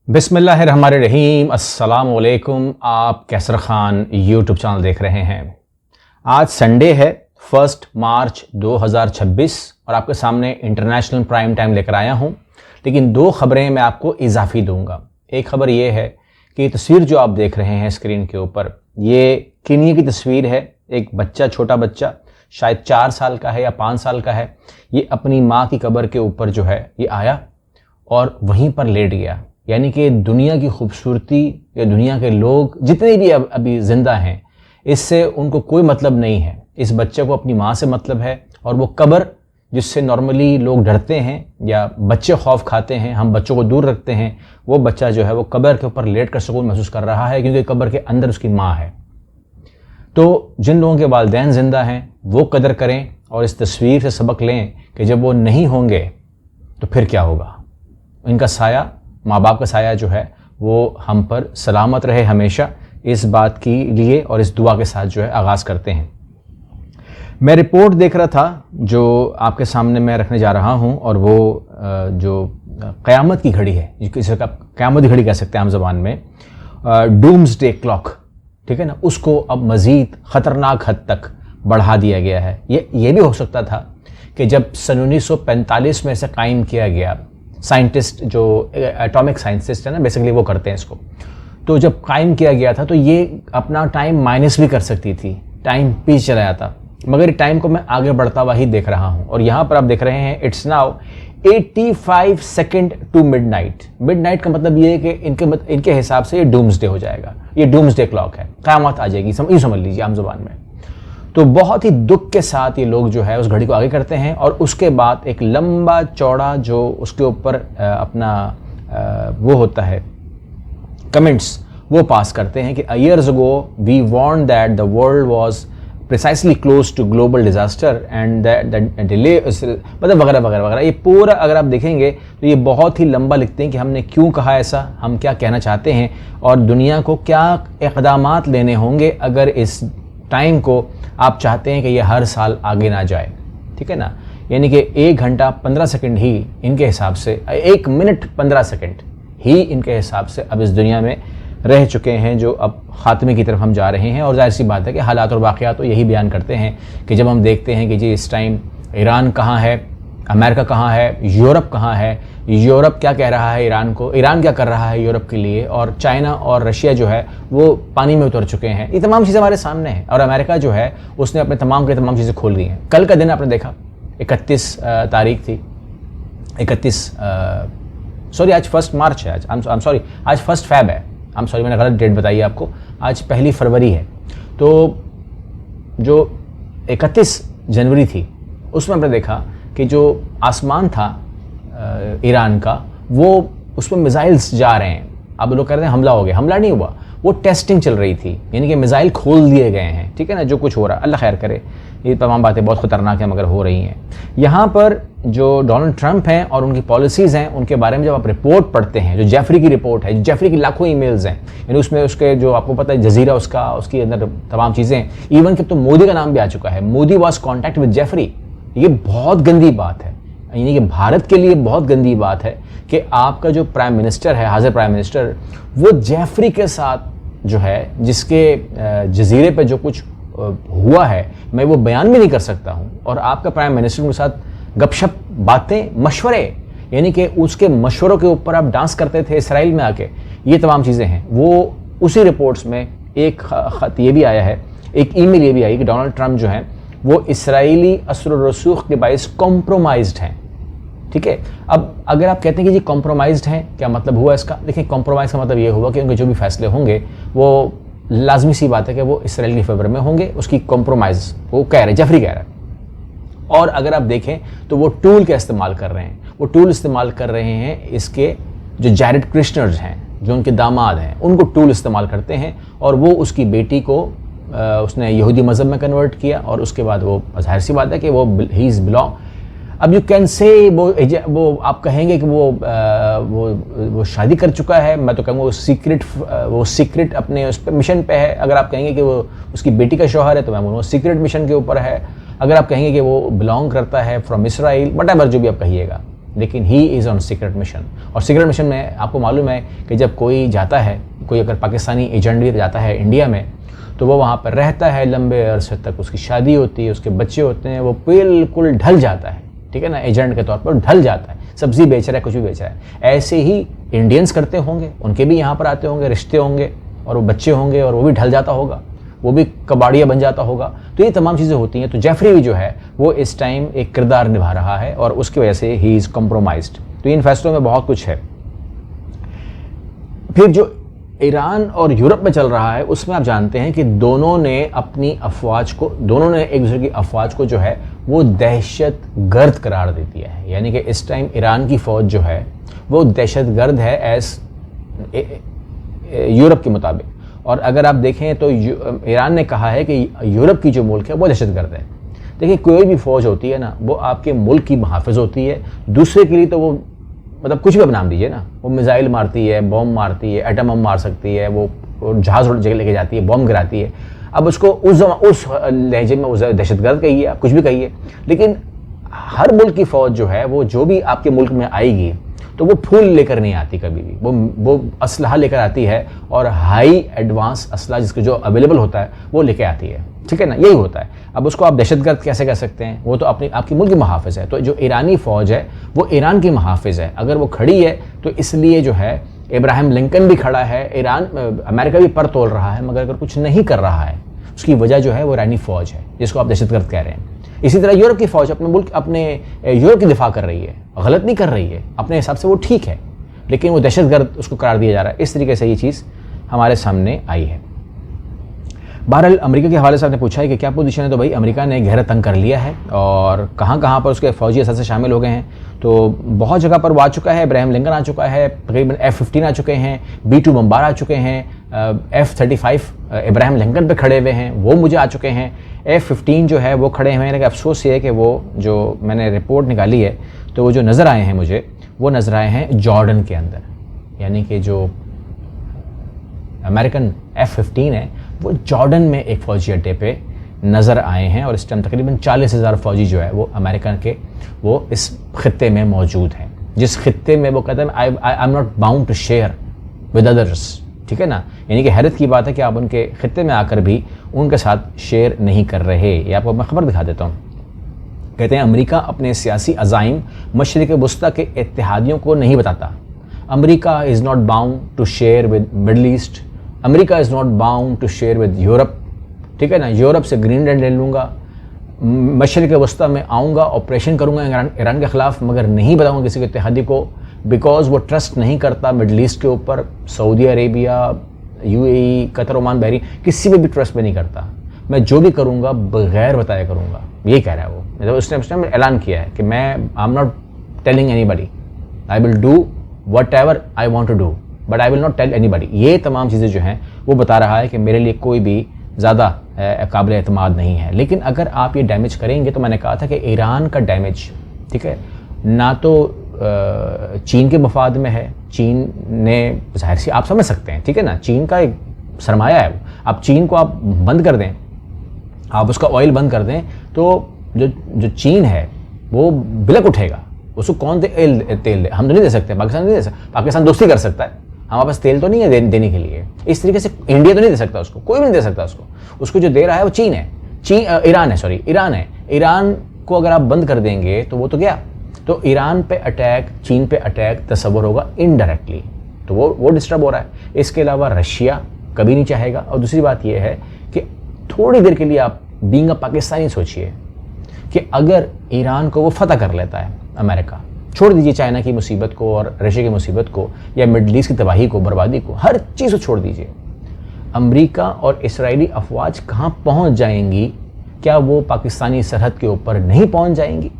बिस्मिल्लाहिर्रहमानिर्रहीम। अस्सलाम वालेकुम। आप कैसर खान यूट्यूब चैनल देख रहे हैं। आज संडे है 1 मार्च 2026 और आपके सामने इंटरनेशनल प्राइम टाइम लेकर आया हूं। लेकिन दो खबरें मैं आपको इजाफी दूंगा। एक खबर यह है कि तस्वीर जो आप देख रहे हैं स्क्रीन के ऊपर, ये कीनिया की तस्वीर है। एक बच्चा, छोटा बच्चा, शायद 4 साल का है या 5 साल का है। ये अपनी माँ की कब्र के ऊपर जो है ये आया और वहीं पर लेट गया। यानी कि दुनिया की खूबसूरती या दुनिया के लोग जितने भी अभी ज़िंदा हैं, इससे उनको कोई मतलब नहीं है। इस बच्चे को अपनी माँ से मतलब है और वो कब्र जिससे नॉर्मली लोग डरते हैं या बच्चे खौफ खाते हैं, हम बच्चों को दूर रखते हैं, वो बच्चा जो है वो कब्र के ऊपर लेट कर सुकून महसूस कर रहा है, क्योंकि कब्र के अंदर उसकी माँ है। तो जिन लोगों के वालिदैन ज़िंदा हैं वो कदर करें और इस तस्वीर से सबक लें कि जब वो नहीं होंगे तो फिर क्या होगा। इनका साया, माँ बाप का साया जो है वो हम पर सलामत रहे हमेशा, इस बात के लिए और इस दुआ के साथ जो है आगाज़ करते हैं। मैं रिपोर्ट देख रहा था जो आपके सामने मैं रखने जा रहा हूँ, और वो जो क़यामत की घड़ी है, जिसे क़यामत की घड़ी कह सकते हैं आम ज़बान में, डूम्सडे क्लॉक, ठीक है ना, उसको अब मज़ीद ख़तरनाक हद तक बढ़ा दिया गया है। ये भी हो सकता था कि जब सन 1945 में इसे कायम किया गया, साइंटिस्ट जो एटॉमिक साइंटिस्ट है ना, बेसिकली वो करते हैं इसको, तो जब कायम किया गया था तो ये अपना टाइम माइनस भी कर सकती थी, टाइम पीछे चला जाता, मगर टाइम को मैं आगे बढ़ता हुआ ही देख रहा हूँ। और यहाँ पर आप देख रहे हैं it's now 85 second to midnight. Midnight का मतलब ये है कि इनके हिसाब से ये डूम्सडे हो जाएगा, ये डूम्सडे क्लॉक है, क़यामत आ जाएगी, यूँ समझ लीजिए आम ज़बान में। तो बहुत ही दुख के साथ ये लोग जो है उस घड़ी को आगे करते हैं और उसके बाद एक लंबा चौड़ा जो उसके ऊपर अपना वो होता है कमेंट्स, वो पास करते हैं कि years ago we warned that the world was precisely close to global disaster and that delay, मतलब वगैरह वगैरह वगैरह। ये पूरा अगर आप देखेंगे तो ये बहुत ही लंबा लिखते हैं कि हमने क्यों कहा ऐसा, हम क्या कहना चाहते हैं और दुनिया को क्या इक़दामात लेने होंगे अगर इस टाइम को आप चाहते हैं कि ये हर साल आगे ना जाए, ठीक है ना। यानी कि 1 घंटा 15 सेकंड ही इनके हिसाब से, 1 मिनट 15 सेकंड ही इनके हिसाब से अब इस दुनिया में रह चुके हैं, जो अब ख़ात्मे की तरफ हम जा रहे हैं। और जाहिर सी बात है कि हालात और वाक़यात तो यही बयान करते हैं कि जब हम देखते हैं कि जी इस टाइम ईरान कहाँ है, अमेरिका कहाँ है, यूरोप कहाँ है, यूरोप क्या कह रहा है ईरान को, ईरान क्या कर रहा है यूरोप के लिए, और चाइना और रशिया जो है वो पानी में उतर चुके हैं। ये तमाम चीज़ें हमारे सामने हैं और अमेरिका जो है उसने अपने तमाम चीज़ें खोल दी हैं। कल का दिन आपने देखा 31 तारीख थी, 31 सॉरी आज 1 मार्च है, आज सॉरी आज 1 फ़रवरी है, सॉरी मैंने गलत डेट बताई आपको, आज 1 फरवरी है। तो जो 31 जनवरी थी उसमें हमने देखा कि जो आसमान था ईरान का, वो उसमें मिसाइल्स जा रहे हैं। अब लोग कह रहे हैं हमला हो गया, हमला नहीं हुआ, वो टेस्टिंग चल रही थी, यानी कि मिसाइल खोल दिए गए हैं, ठीक है ना। जो कुछ हो रहा है अल्लाह खैर करे, ये तमाम बातें बहुत ख़तरनाक हैं मगर हो रही हैं। यहाँ पर जो डोनाल्ड ट्रंप हैं और उनकी पॉलिसीज़ हैं, उनके बारे में जब आप रिपोर्ट पढ़ते हैं, जो जेफरी की रिपोर्ट है, जेफरी की लाखों ईमेल्स हैं, यानी उसमें उसके जो आपको पता है जजीरा उसके अंदर तमाम चीज़ें, इवन कि तो मोदी का नाम भी आ चुका है, Modi was contact with Jeffrey. ये बहुत गंदी बात है, यानी कि भारत के लिए बहुत गंदी बात है कि आपका जो प्राइम मिनिस्टर है, हाजिर प्राइम मिनिस्टर, वो जेफरी के साथ जो है, जिसके जजीरे पे जो कुछ हुआ है मैं वो बयान भी नहीं कर सकता हूँ, और आपका प्राइम मिनिस्टर के साथ गपशप, बातें, मशवरे, यानी कि उसके मशवरों के ऊपर आप डांस करते थे इसराइल में आके, ये तमाम चीज़ें हैं। वो उसी रिपोर्ट्स में एक ख़त ये भी आया है, एक ईमेल ये भी आई कि डोनाल्ड ट्रंप जो हैं वो इसराइली असर रसूख के बाइस कॉम्प्रोमाइज्ड हैं, ठीक है। अब अगर आप कहते हैं कि जी कॉम्प्रोमाइज्ड हैं, क्या मतलब हुआ इसका? देखिए, कॉम्प्रोमाइज़ का मतलब ये हुआ कि उनके जो भी फैसले होंगे वो लाजमी सी बात है कि वो इसराइल की फेवर में होंगे, उसकी कॉम्प्रोमाइज़ वो कह रहे हैं, जेफरी कह रहा है। और अगर आप देखें तो वो टूल का इस्तेमाल कर रहे हैं, वो टूल इस्तेमाल कर रहे हैं इसके जो जैरेड कुश्नर हैं, जो उनके दामाद हैं, उनको टूल इस्तेमाल करते हैं। और वो उसकी बेटी को उसने यहूदी मज़हब में कन्वर्ट किया, और उसके बाद वो ज़ाहिर सी बात है कि वो ही इज़ बिलोंग, अब यू कैन से वो आप कहेंगे कि वो शादी कर चुका है, मैं तो कहूँगा वो सीक्रेट अपने उस पर मिशन पे है। अगर आप कहेंगे कि वो उसकी बेटी का शौहर है तो मैं बोलूँगा सीक्रेट मिशन के ऊपर है। अगर आप कहेंगे कि वो बिलोंग करता है फ्रॉम इसराइल, वट एवर जो भी आप कहिएगा, लेकिन he is on secret mission. और सीक्रेट मिशन में आपको मालूम है कि जब कोई जाता है, कोई अगर पाकिस्तानी एजेंट भी जाता है इंडिया में, तो वो वहाँ पर रहता है लंबे अरसे तक, उसकी शादी होती है, उसके बच्चे होते हैं, वो बिल्कुल ढल जाता है, ठीक है ना, एजेंट के तौर पर ढल जाता है, सब्जी बेच रहा है, कुछ भी बेच रहा है। ऐसे ही इंडियंस करते होंगे, उनके भी यहाँ पर आते होंगे, रिश्ते होंगे और वो बच्चे होंगे और वो भी ढल जाता होगा, वो भी कबाड़िया बन जाता होगा। तो ये तमाम चीज़ें होती हैं। तो जेफरी भी जो है वो इस टाइम एक किरदार निभा रहा है और उसकी वजह से ही इज़ कॉम्प्रोमाइज्ड। तो इन फैसलों में बहुत कुछ है। फिर जो ईरान और यूरोप में चल रहा है उसमें आप जानते हैं कि दोनों ने एक दूसरे की अफवाज को जो है वो दहशत गर्द करार दे दिया है। यानी कि इस टाइम ईरान की फ़ौज जो है वो दहशत गर्द है एज यूरोप के मुताबिक। और अगर आप देखें तो ईरान ने कहा है कि यूरोप की जो मुल्क है वो दहशत गर्द है। देखिए, कोई भी फ़ौज होती है ना, वो आपके मुल्क की मुहाफ़िज़ होती है, दूसरे के लिए तो वो मतलब कुछ भी अब नाम दीजिए ना, वो मिसाइल मारती है, बॉम्ब मारती है, एटम बम मार सकती है, वो जहाज़ जगह लेके जाती है, बॉम्ब गिराती है। अब उसको उस लहजे में उस दहशतगर्द कहिए, आप कुछ भी कहिए, लेकिन हर मुल्क की फ़ौज जो है वो जो भी आपके मुल्क में आएगी तो वो फूल लेकर नहीं आती कभी भी, वो असलहा लेकर आती है और हाई एडवांस असलहा जिसको जो अवेलेबल होता है वो लेके आती है, ठीक है ना, यही होता है। अब उसको आप दहशतगर्द कैसे कह सकते हैं? वो तो आपकी मुल्क की मुहाफ़िज़ है। तो जो ईरानी फ़ौज है वो ईरान की मुहाफ़िज़ है। अगर वो खड़ी है तो इसलिए जो है इब्राहिम लिंकन भी खड़ा है, अमेरिका भी पर तोल रहा है, मगर अगर कुछ नहीं कर रहा है उसकी वजह जो है वो ईरानी फ़ौज है जिसको आप दहशतगर्द कह रहे हैं। इसी तरह यूरोप की फ़ौज अपने यूरोप की दिफा कर रही है, गलत नहीं कर रही है, अपने हिसाब से वो ठीक है, लेकिन वो दहशतगर्द उसको करार दिया जा रहा है। इस तरीके से ये चीज़ हमारे सामने आई है। बहरहाल अमेरिका के हवाले से आपने पूछा है कि क्या पोजीशन है, तो भाई अमेरिका ने गहरा तंग कर लिया है और कहाँ कहाँ पर उसके फ़ौजी असासे शामिल हो गए हैं। तो बहुत जगह पर वो आ चुका है, इब्राहिम लिंकन आ चुका है, तकरीबन F-15 आ चुके हैं, B-2 बम्बार आ चुके हैं, F-35 इब्राहिम लिंकन पे खड़े हुए हैं, वो मुझे आ चुके हैं। F-15 जो है वो खड़े हुए हैं, लेकिन अफसोस ये है कि वो जो मैंने रिपोर्ट निकाली है तो वो जो नज़र आए हैं मुझे, वो नज़र आए हैं जॉर्डन के अंदर। यानी कि जो अमेरिकन F-15 है वो जॉर्डन में एक फ़ौजी अड्डे पे नज़र आए हैं और इस टाइम तकरीबन 40,000 फ़ौजी जो है वो अमेरिकन के वो इस खित्ते में मौजूद हैं, जिस खित्ते में वो कहते हैं I am not bound to share with others, ठीक है ना। यानी कि हैरत की बात है कि आप उनके खित्ते में आकर भी उनके साथ शेयर नहीं कर रहे। ये आपको मैं ख़बर दिखा देता हूँ। कहते हैं अमेरिका अपने सियासी अज़ाइम मशरिक़ वस्ता के इत्तेहादियों को नहीं बताता। America is not bound to share with Middle East, America is not bound to share with Europe, ठीक है ना। यूरोप से ग्रीनलैंड ले लूँगा, मशरिक़ वस्ता में आऊँगा, ऑपरेशन करूँगा ईरान के ख़िलाफ़, मगर नहीं बताऊँगा किसी के इत्तेहादी को, बिकॉज वो ट्रस्ट नहीं करता मिडल ईस्ट के ऊपर। Saudi Arabia, UAE, Qatar, Oman, Bahrain, किसी पे भी ट्रस्ट में नहीं करता। मैं जो भी करूँगा बग़ैर बताया करूँगा, यही कह रहा है वो। मतलब उसने ऐलान किया है कि मैं I am not telling anybody, I will do whatever I want to do but I will not tell anybody. ये तमाम चीज़ें जो हैं वो बता रहा है कि मेरे लिए कोई भी ज़्यादा काबिल एतमाद नहीं है। लेकिन अगर आप ये डैमेज करेंगे, तो मैंने कहा था कि ईरान का डैमेज, ठीक है ना, तो चीन के मफाद में है। चीन ने जाहिर सी आप समझ सकते हैं, ठीक है ना, चीन का एक सरमाया है। आप चीन को आप बंद कर दें, आप उसका ऑयल बंद कर दें, तो जो चीन है वो बिलक उठेगा। उसको कौन तेल दे? हम तो नहीं दे सकते, पाकिस्तान नहीं दे सकता। पाकिस्तान दोस्ती कर सकता है, हमारे पास तेल तो नहीं है देने के लिए। इस तरीके से इंडिया तो नहीं दे सकता उसको, कोई भी नहीं दे सकता उसको जो दे रहा है वो चीन है, ईरान है। ईरान को अगर आप बंद कर देंगे तो वो तो गया। तो ईरान पे अटैक, चीन पे अटैक तस्वर होगा इनडायरेक्टली, तो वो डिस्टर्ब हो रहा है। इसके अलावा रशिया कभी नहीं चाहेगा। और दूसरी बात यह है कि थोड़ी देर के लिए आप बीइंग अ पाकिस्तानी सोचिए कि अगर ईरान को वो फतह कर लेता है अमेरिका, छोड़ दीजिए चाइना की मुसीबत को और रशिया की मुसीबत को या मिडल ईस्ट की तबाही को, बर्बादी को, हर चीज़ को छोड़ दीजिए, अमेरिका और इसराइली अफवाज कहाँ पहुँच जाएंगी? क्या वो पाकिस्तानी सरहद के ऊपर नहीं पहुँच जाएंगी?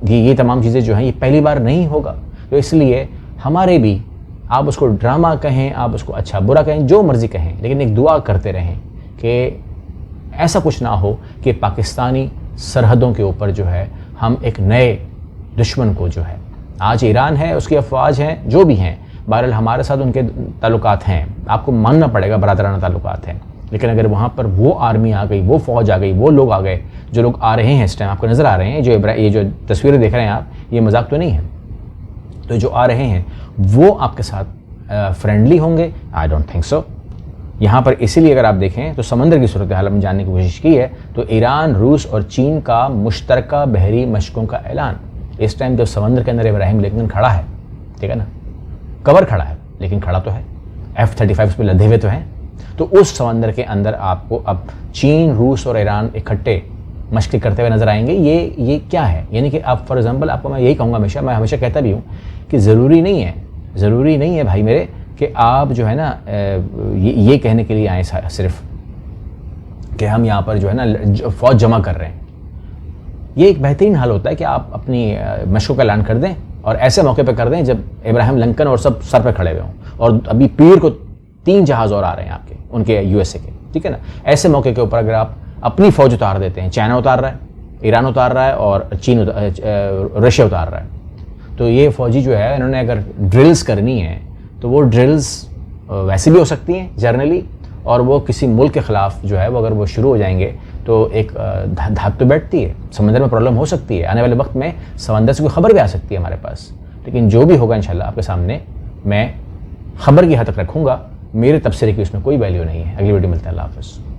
ये तमाम चीज़ें जो हैं ये पहली बार नहीं होगा। तो इसलिए हमारे भी, आप उसको ड्रामा कहें, आप उसको अच्छा बुरा कहें, जो मर्ज़ी कहें, लेकिन एक दुआ करते रहें कि ऐसा कुछ ना हो कि पाकिस्तानी सरहदों के ऊपर जो है हम एक नए दुश्मन को जो है, आज ईरान है, उसकी अफवाज हैं, जो भी हैं, बहरहाल हमारे साथ उनके ताल्लुकात हैं, आपको मानना पड़ेगा, बरादराना ताल्लुकात हैं। लेकिन अगर वहाँ पर वो आर्मी आ गई, वो फ़ौज आ गई, वो लोग आ गए, जो लोग आ रहे हैं इस टाइम आपको नज़र आ रहे हैं, ये जो तस्वीरें देख रहे हैं आप, ये मजाक तो नहीं है, तो जो आ रहे हैं वो आपके साथ फ्रेंडली होंगे? I don't think so. यहाँ पर इसीलिए अगर आप देखें तो समंदर की सूरत हाल हमने जानने की कोशिश की है, तो ईरान, रूस और चीन का मुश्तरका बहरी मशकों का ऐलान। इस टाइम जब समंदर के अंदर इब्राहिम लिंकन खड़ा है, ठीक है ना, कवर खड़ा है लेकिन खड़ा तो है, F-35 पे लदे हुए तो हैं, तो उस समंदर के अंदर आपको अब चीन, रूस और ईरान इकट्ठे मशक़ें करते हुए नजर आएंगे। ये क्या है? यानी कि आप फॉर एग्जांपल, आपको मैं यही कहूँगा, मैं हमेशा कहता भी हूँ कि ज़रूरी नहीं है भाई मेरे कि आप जो है ना ये कहने के लिए आए सिर्फ कि हम यहाँ पर जो है ना फ़ौज जमा कर रहे हैं। ये एक बेहतरीन हल होता है कि आप अपनी मशकों का ऐलान कर दें और ऐसे मौके पर कर दें जब इब्राहिम लिंकन और सब सर पे खड़े हुए हों, और अभी पीर को 3 जहाज़ और आ रहे हैं आपके, उनके USA के, ठीक है ना। ऐसे मौके के ऊपर अगर आप अपनी फ़ौज उतार देते हैं, चाइना उतार रहा है, ईरान उतार रहा है और रशिया उतार रहा है, तो ये फ़ौजी जो है इन्होंने अगर ड्रिल्स करनी है तो वो ड्रिल्स वैसे भी हो सकती हैं जर्नली, और वो किसी मुल्क के ख़िलाफ़ जो है वो अगर वो शुरू हो जाएंगे तो एक धाक तो बैठती है, समंदर में प्रॉब्लम हो सकती है, आने वाले वक्त में समंदर से कोई ख़बर भी आ सकती है हमारे पास। लेकिन जो भी होगा इंशाल्लाह आपके सामने मैं ख़बर की हद तक रखूँगा। मेरे तबसरे की उसमें कोई वैल्यू नहीं है। अगली वीडियो मिलता है। अल्लाह हाफ़िज़।